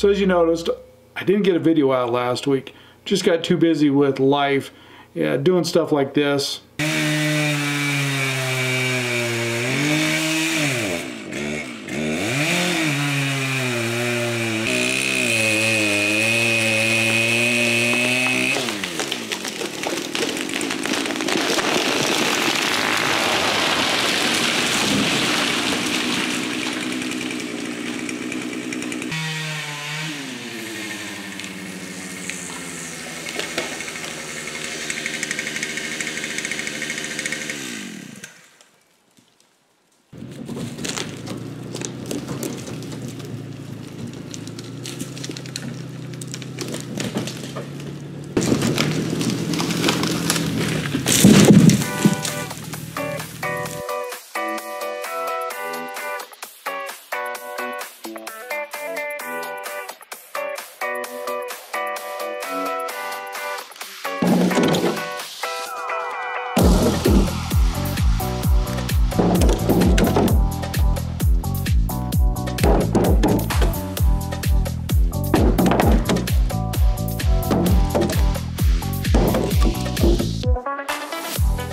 So as you noticed, I didn't get a video out last week. Just got too busy with life, doing stuff like this.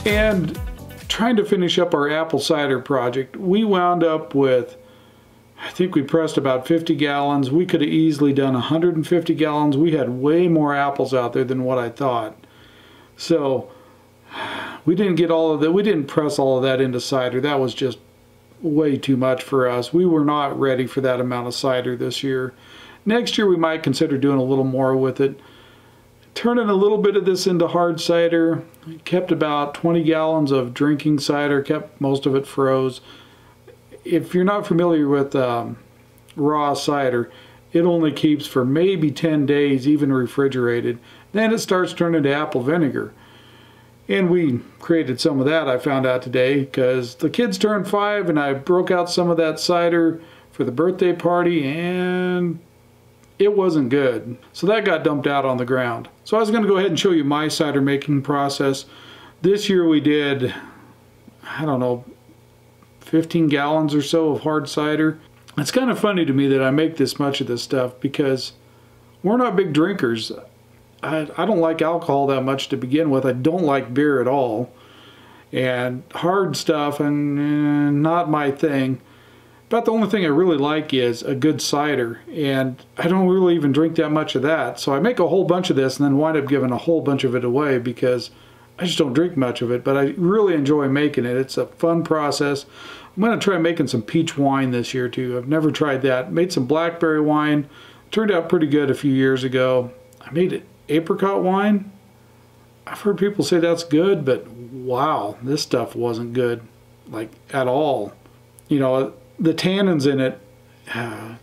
And trying to finish up our apple cider project, we wound up with, I think we pressed about 50 gallons. We could have easily done 150 gallons. We had way more apples out there than what I thought. So we didn't get all of that. We didn't press all of that into cider. That was just way too much for us. We were not ready for that amount of cider this year. Next year we might consider doing a little more with it. Turning a little bit of this into hard cider. Kept about 20 gallons of drinking cider, kept most of it froze. If you're not familiar with raw cider, it only keeps for maybe 10 days, even refrigerated. Then it starts turning to apple vinegar. And we created some of that, I found out today, because the kids turned 5 and I broke out some of that cider for the birthday party and it wasn't good. So that got dumped out on the ground. So I was going to go ahead and show you my cider making process. This year we did, I don't know, 15 gallons or so of hard cider. It's kind of funny to me that I make this much of this stuff because we're not big drinkers. I don't like alcohol that much to begin with. I don't like beer at all. And hard stuff and not my thing. About the only thing I really like is a good cider, and I don't really even drink that much of that. So I make a whole bunch of this and then wind up giving a whole bunch of it away because I just don't drink much of it, but I really enjoy making it. It's a fun process. I'm going to try making some peach wine this year too. I've never tried that. Made some blackberry wine. Turned out pretty good a few years ago. I made it apricot wine. I've heard people say that's good, but wow, this stuff wasn't good, like at all. You know, the tannins in it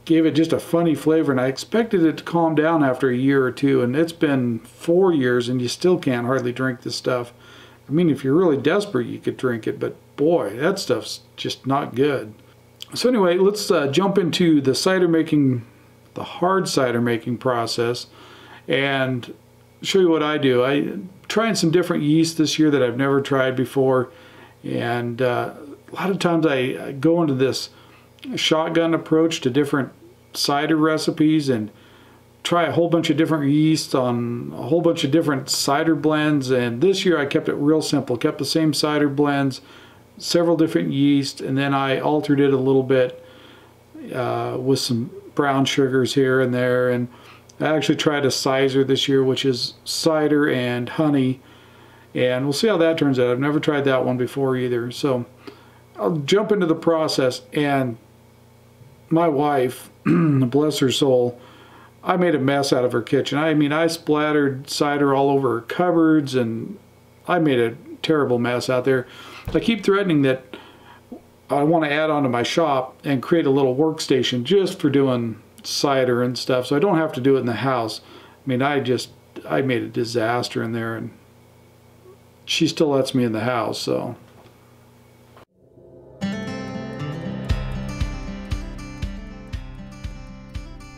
gave it just a funny flavor, and I expected it to calm down after a year or two, and it's been 4 years and you still can't hardly drink this stuff. I mean, if you're really desperate you could drink it, but boy, that stuff's just not good. So anyway, let's jump into the cider making, the hard cider making process, and show you what I do. I'm trying some different yeast this year that I've never tried before, and a lot of times I go into this shotgun approach to different cider recipes and try a whole bunch of different yeasts on a whole bunch of different cider blends. And this year I kept it real simple, kept the same cider blends, several different yeasts, and then I altered it a little bit with some brown sugars here and there. And I actually tried a Cider this year, which is cider and honey, and we'll see how that turns out. I've never tried that one before either. So I'll jump into the process. And my wife, bless her soul, I made a mess out of her kitchen. I mean, I splattered cider all over her cupboards, and I made a terrible mess out there. I keep threatening that I want to add on to my shop and create a little workstation just for doing cider and stuff, so I don't have to do it in the house. I mean, I made a disaster in there, and she still lets me in the house, so.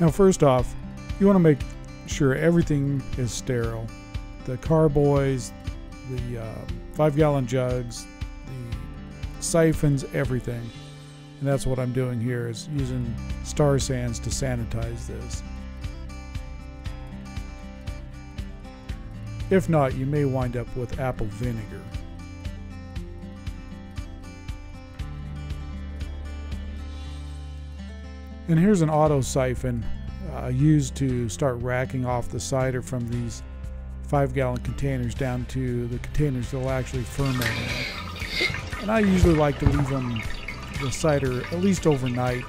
Now, first off, you want to make sure everything is sterile. The carboys, the 5-gallon jugs, the siphons, everything. And that's what I'm doing here, is using Star Sands to sanitize this. If not, you may wind up with apple vinegar. And here's an auto siphon used to start racking off the cider from these 5-gallon containers down to the containers that will actually ferment in. And I usually like to leave the cider at least overnight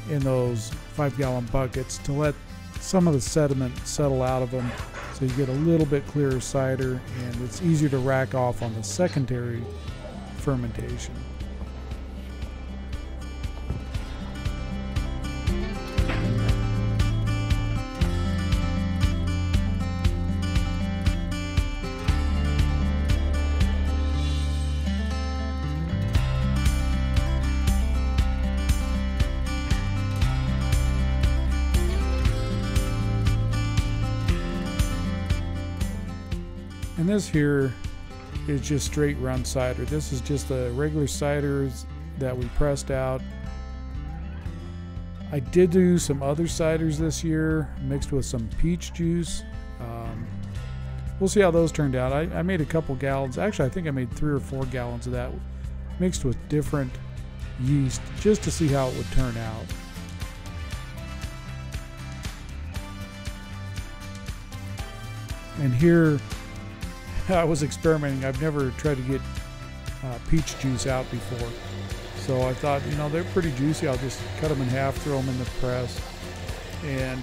in those 5-gallon buckets to let some of the sediment settle out of them, so you get a little bit clearer cider, and it's easier to rack off on the secondary fermentation. And this here is just straight run cider. This is just the regular ciders that we pressed out. I did do some other ciders this year mixed with some peach juice. We'll see how those turned out. I made a couple gallons. Actually, I think I made 3 or 4 gallons of that mixed with different yeast just to see how it would turn out. And here I was experimenting. I've never tried to get peach juice out before. So I thought, you know, they're pretty juicy. I'll just cut them in half, throw them in the press. And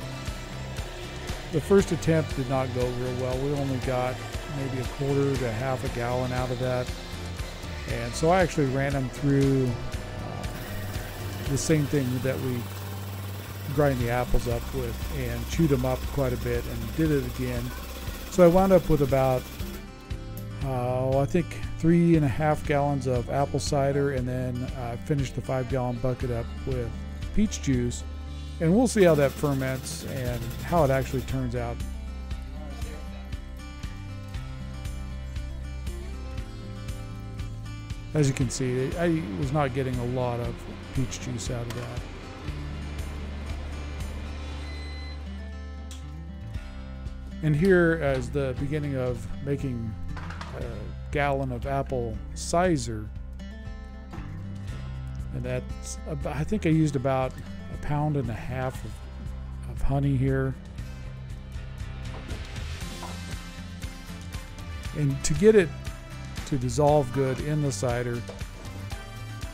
the first attempt did not go real well. We only got maybe 1/4 to half a gallon out of that. And so I actually ran them through the same thing that we grind the apples up with and chewed them up quite a bit and did it again. So I wound up with about I think 3.5 gallons of apple cider, and then finished the 5-gallon bucket up with peach juice, and we'll see how that ferments and how it actually turns out. As you can see, I was not getting a lot of peach juice out of that. And here is the beginning of making a gallon of apple cider, and that's about, I think I used about 1.5 pounds of honey here. And to get it to dissolve good in the cider,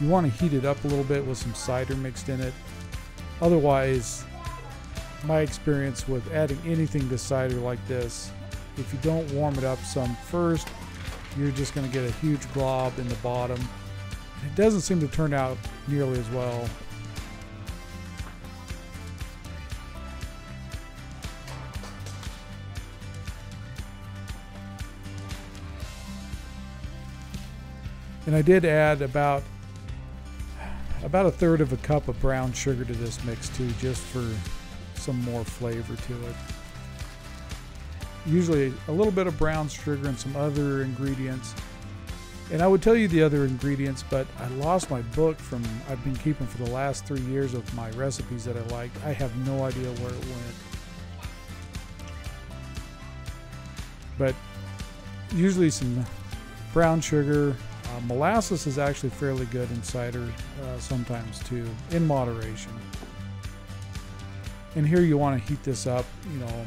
you want to heat it up a little bit with some cider mixed in it. Otherwise, my experience with adding anything to cider like this, if you don't warm it up some first, you're just going to get a huge glob in the bottom. It doesn't seem to turn out nearly as well. And I did add about 1/3 of a cup of brown sugar to this mix too, just for some more flavor to it. Usually a little bit of brown sugar and some other ingredients. And I would tell you the other ingredients, but I lost my book I've been keeping for the last 3 years of my recipes that I liked. I have no idea where it went. But usually some brown sugar. Molasses is actually fairly good in cider sometimes too, in moderation. And here you want to heat this up, you know,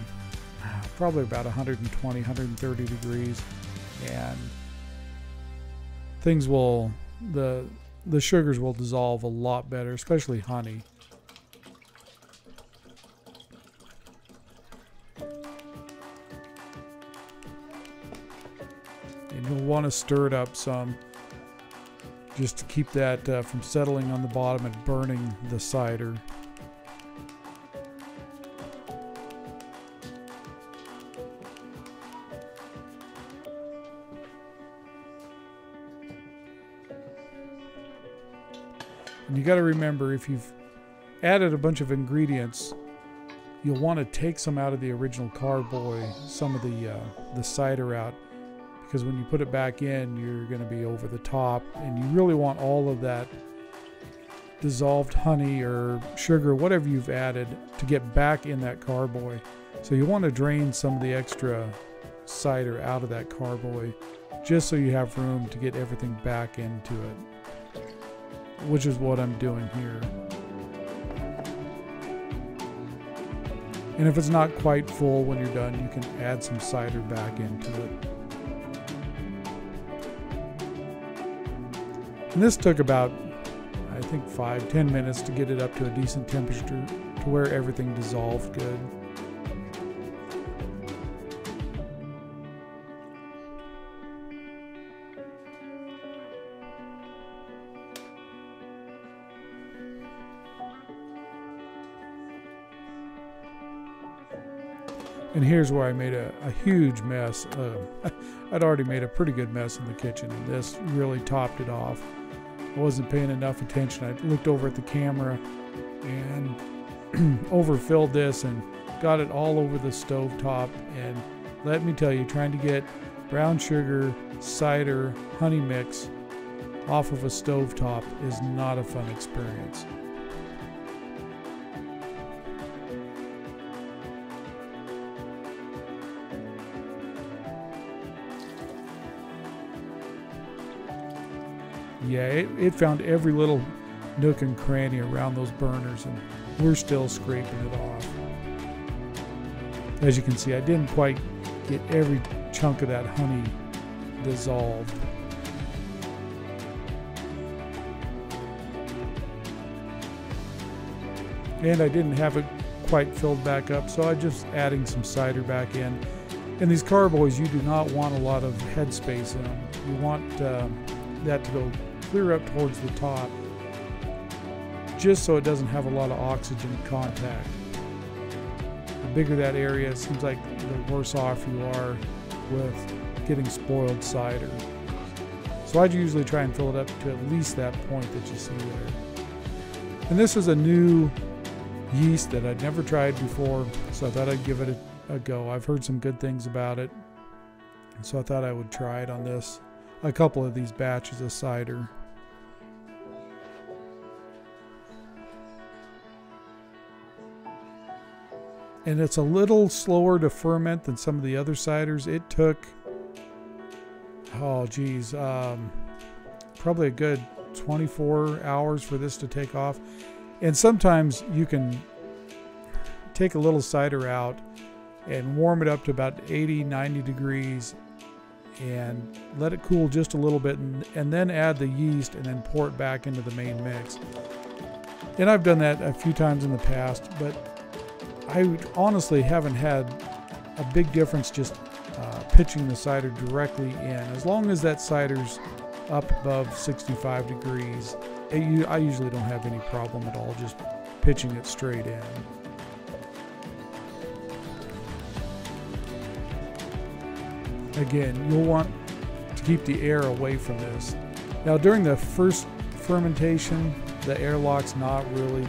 probably about 120, 130 degrees, and things will, the sugars will dissolve a lot better, especially honey. And you'll want to stir it up some, just to keep that from settling on the bottom and burning the cider. And you got to remember, if you've added a bunch of ingredients, you'll want to take some out of the original carboy, some of the cider out, because when you put it back in, you're going to be over the top, and you really want all of that dissolved honey or sugar, whatever you've added, to get back in that carboy. So you want to drain some of the extra cider out of that carboy, just so you have room to get everything back into it, which is what I'm doing here. And if it's not quite full when you're done, you can add some cider back into it. And this took about, I think, 5-10 minutes to get it up to a decent temperature to where everything dissolved good. And here's where I made a huge mess. I'd already made a pretty good mess in the kitchen, and this really topped it off. I wasn't paying enough attention. I looked over at the camera and overfilled this and got it all over the stove top. And let me tell you, trying to get brown sugar, cider, honey mix off of a stove top is not a fun experience. Yeah, it found every little nook and cranny around those burners, and we're still scraping it off. As you can see, I didn't quite get every chunk of that honey dissolved. And I didn't have it quite filled back up, so I'm just adding some cider back in. In these carboys, you do not want a lot of headspace in them. You want that to go clear up towards the top, just so it doesn't have a lot of oxygen contact. The bigger that area, it seems like the worse off you are with getting spoiled cider. So I'd usually try and fill it up to at least that point that you see there. And this is a new yeast that I'd never tried before, so I thought I'd give it a go. I've heard some good things about it, so I thought I would try it on this. A couple of these batches of cider. And it's a little slower to ferment than some of the other ciders. It took, oh geez, probably a good 24 hours for this to take off. And sometimes you can take a little cider out and warm it up to about 80-90 degrees and let it cool just a little bit, and then add the yeast and then pour it back into the main mix. And I've done that a few times in the past, but I honestly haven't had a big difference just pitching the cider directly in. As long as that cider's up above 65 degrees, I usually don't have any problem at all just pitching it straight in. Again, you'll want to keep the air away from this. Now, during the first fermentation, the airlock's not really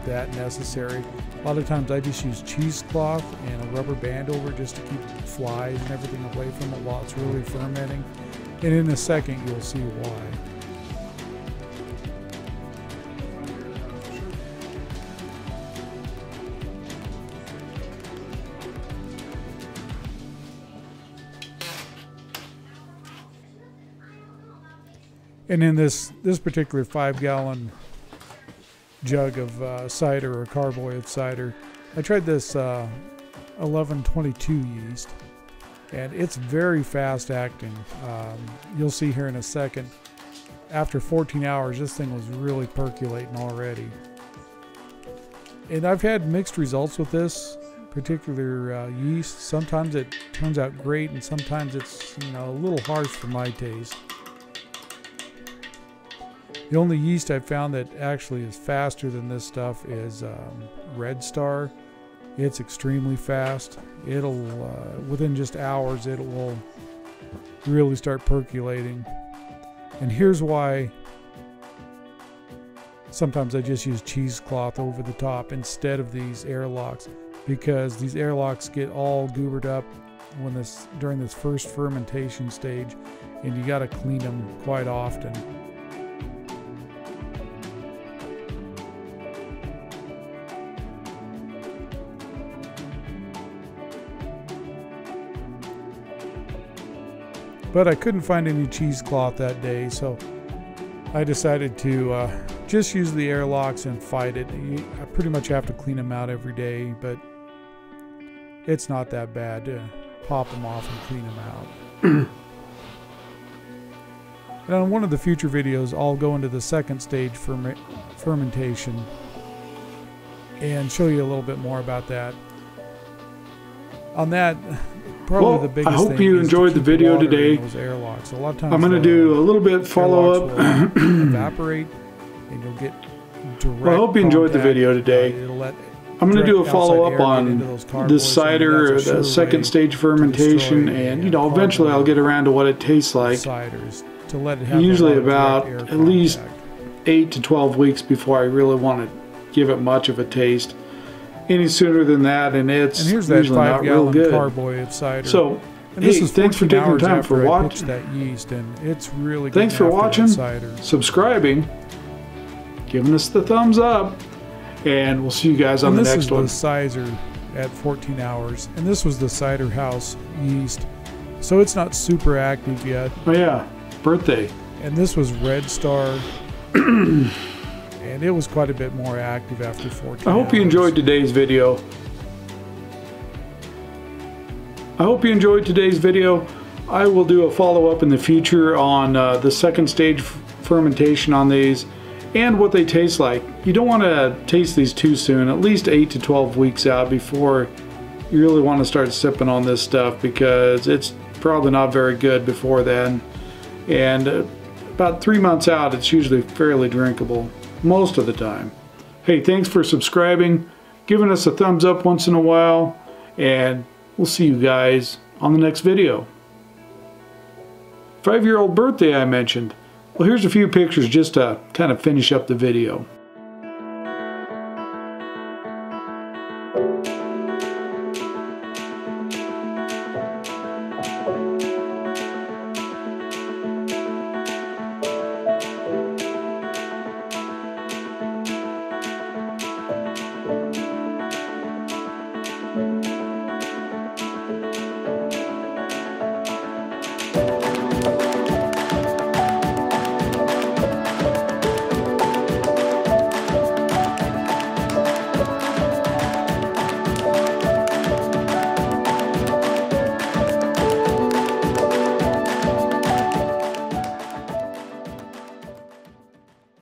that necessary. A lot of times I just use cheesecloth and a rubber band over it just to keep flies and everything away from it while it's really fermenting. And in a second, you'll see why. And in this particular 5-gallon jug of cider, or carboy of cider, I tried this 1122 yeast, and it's very fast acting. You'll see here in a second, after 14 hours, this thing was really percolating already. And I've had mixed results with this particular yeast. Sometimes it turns out great, and sometimes it's, a little harsh for my taste. The only yeast I've found that actually is faster than this stuff is Red Star. It's extremely fast. It'll, within just hours, it will really start percolating. And here's why sometimes I just use cheesecloth over the top instead of these airlocks, because these airlocks get all goobered up during this first fermentation stage, and you got to clean them quite often. But I couldn't find any cheesecloth that day, so I decided to just use the airlocks and fight it. I pretty much have to clean them out every day, but it's not that bad to pop them off and clean them out. And on one of the future videos, I'll go into the second stage fermentation and show you a little bit more about that. On that, probably the biggest thing. I hope you enjoyed the video today. Airlocks. A lot of times I'm going to do a little bit follow up. Evaporate, and you'll get direct. Well, I hope you enjoyed the video today. I'm going to do a follow up on the cider, or the second stage fermentation, and eventually I'll get around to what it tastes like. To let it have usually about at least 8 to 12 weeks before I really want to give it much of a taste. Any sooner than that, and it's usually not real good. Carboy of cider. So, hey, thanks for taking the time for watching. That yeast, and it's really thanks for watching, subscribing, giving us the thumbs up, and we'll see you guys on the next one. This is the Cider at 14 hours, and this was the Cider House yeast, so it's not super active yet. Oh yeah. Birthday. And this was Red Star, and it was quite a bit more active after 14 I hope hours. You enjoyed today's video. I hope you enjoyed today's video. I will do a follow-up in the future on the second stage fermentation on these and what they taste like. You don't want to taste these too soon, at least 8 to 12 weeks out before you really want to start sipping on this stuff, because it's probably not very good before then. And about 3 months out, it's usually fairly drinkable most of the time. Hey, thanks for subscribing, giving us a thumbs up once in a while, and we'll see you guys on the next video. 5-year-old birthday I mentioned. Well, here's a few pictures just to kind of finish up the video.